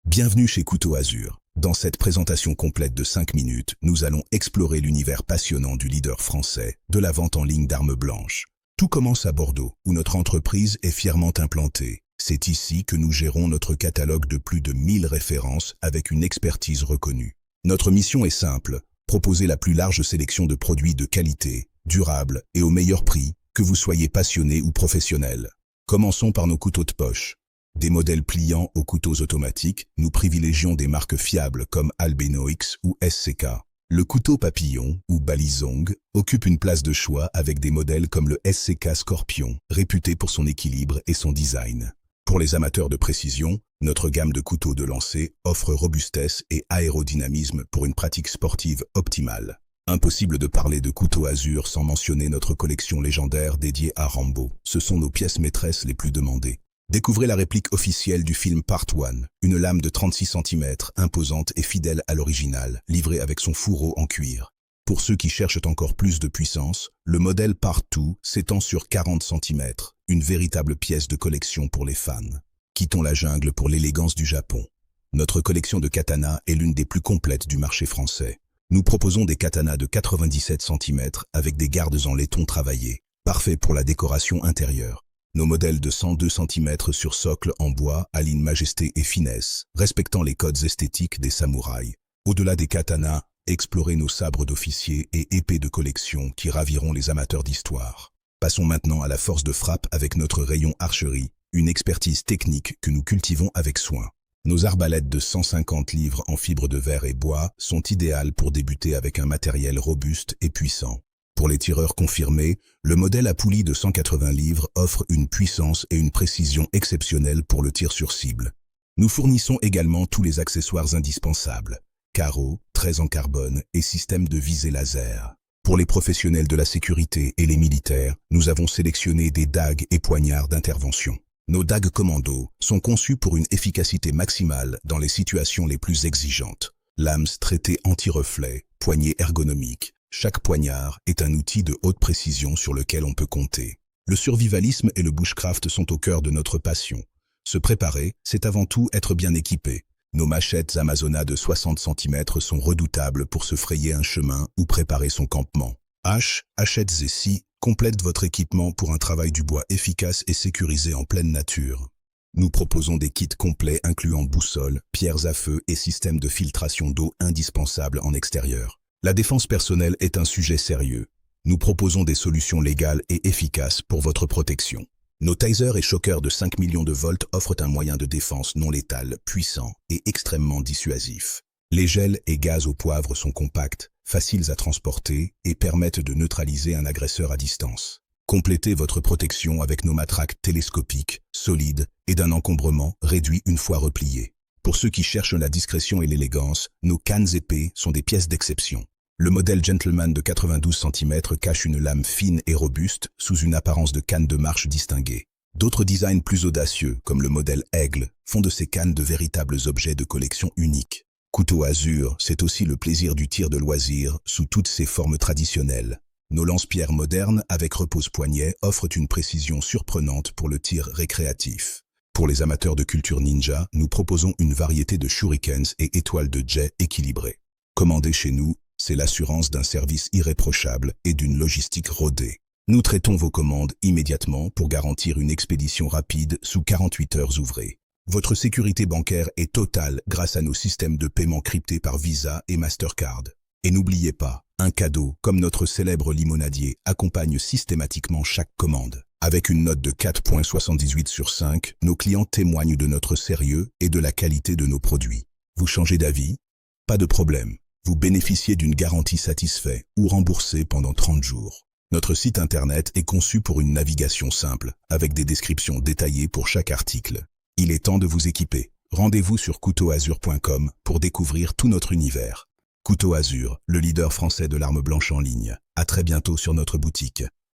Bienvenue chez Couteau Azur. Dans cette présentation complète de 5 minutes, nous allons explorer l'univers passionnant du leader français de la vente en ligne d'armes blanches. Tout commence à Bordeaux, où notre entreprise est fièrement implantée. C'est ici que nous gérons notre catalogue de plus de 1000 références avec une expertise reconnue. Notre mission est simple, proposer la plus large sélection de produits de qualité, durables et au meilleur prix, que vous soyez passionné ou professionnel. Commençons par nos couteaux de poche. Des modèles pliants aux couteaux automatiques, nous privilégions des marques fiables comme Albenoix ou SCK. Le couteau papillon, ou Balisong, occupe une place de choix avec des modèles comme le SCK Scorpion, réputé pour son équilibre et son design. Pour les amateurs de précision, notre gamme de couteaux de lancer offre robustesse et aérodynamisme pour une pratique sportive optimale. Impossible de parler de Couteau Azur sans mentionner notre collection légendaire dédiée à Rambo. Ce sont nos pièces maîtresses les plus demandées. Découvrez la réplique officielle du film Part 1, une lame de 36 cm, imposante et fidèle à l'original, livrée avec son fourreau en cuir. Pour ceux qui cherchent encore plus de puissance, le modèle Part 2 s'étend sur 40 cm, une véritable pièce de collection pour les fans. Quittons la jungle pour l'élégance du Japon. Notre collection de katanas est l'une des plus complètes du marché français. Nous proposons des katanas de 97 cm avec des gardes en laiton travaillés, parfaits pour la décoration intérieure. Nos modèles de 102 cm sur socle en bois alignent majesté et finesse, respectant les codes esthétiques des samouraïs. Au-delà des katanas, explorez nos sabres d'officiers et épées de collection qui raviront les amateurs d'histoire. Passons maintenant à la force de frappe avec notre rayon archerie, une expertise technique que nous cultivons avec soin. Nos arbalètes de 150 livres en fibre de verre et bois sont idéales pour débuter avec un matériel robuste et puissant. Pour les tireurs confirmés, le modèle à poulie de 180 livres offre une puissance et une précision exceptionnelles pour le tir sur cible. Nous fournissons également tous les accessoires indispensables, carreaux, traits en carbone et systèmes de visée laser. Pour les professionnels de la sécurité et les militaires, nous avons sélectionné des dagues et poignards d'intervention. Nos dagues commando sont conçues pour une efficacité maximale dans les situations les plus exigeantes. Lames traitées anti-reflet, poignées ergonomiques. Chaque poignard est un outil de haute précision sur lequel on peut compter. Le survivalisme et le bushcraft sont au cœur de notre passion. Se préparer, c'est avant tout être bien équipé. Nos machettes Amazona de 60 cm sont redoutables pour se frayer un chemin ou préparer son campement. Hachettes et scies complètent votre équipement pour un travail du bois efficace et sécurisé en pleine nature. Nous proposons des kits complets incluant boussole, pierres à feu et systèmes de filtration d'eau indispensables en extérieur. La défense personnelle est un sujet sérieux. Nous proposons des solutions légales et efficaces pour votre protection. Nos tasers et choqueurs de 5 millions de volts offrent un moyen de défense non létal, puissant et extrêmement dissuasif. Les gels et gaz au poivre sont compacts, faciles à transporter et permettent de neutraliser un agresseur à distance. Complétez votre protection avec nos matraques télescopiques, solides et d'un encombrement réduit une fois repliées. Pour ceux qui cherchent la discrétion et l'élégance, nos cannes épées sont des pièces d'exception. Le modèle Gentleman de 92 cm cache une lame fine et robuste sous une apparence de canne de marche distinguée. D'autres designs plus audacieux, comme le modèle Aigle, font de ces cannes de véritables objets de collection uniques. Couteau Azur, c'est aussi le plaisir du tir de loisir sous toutes ses formes traditionnelles. Nos lance-pierres modernes avec repose-poignet offrent une précision surprenante pour le tir récréatif. Pour les amateurs de culture ninja, nous proposons une variété de shurikens et étoiles de jet équilibrées. Commander chez nous, c'est l'assurance d'un service irréprochable et d'une logistique rodée. Nous traitons vos commandes immédiatement pour garantir une expédition rapide sous 48 heures ouvrées. Votre sécurité bancaire est totale grâce à nos systèmes de paiement cryptés par Visa et Mastercard. Et n'oubliez pas, un cadeau, comme notre célèbre limonadier, accompagne systématiquement chaque commande. Avec une note de 4,78 sur 5, nos clients témoignent de notre sérieux et de la qualité de nos produits. Vous changez d'avis? Pas de problème. Vous bénéficiez d'une garantie satisfait ou remboursée pendant 30 jours. Notre site internet est conçu pour une navigation simple, avec des descriptions détaillées pour chaque article. Il est temps de vous équiper. Rendez-vous sur couteauazur.com pour découvrir tout notre univers. Couteau Azur, le leader français de l'arme blanche en ligne. À très bientôt sur notre boutique.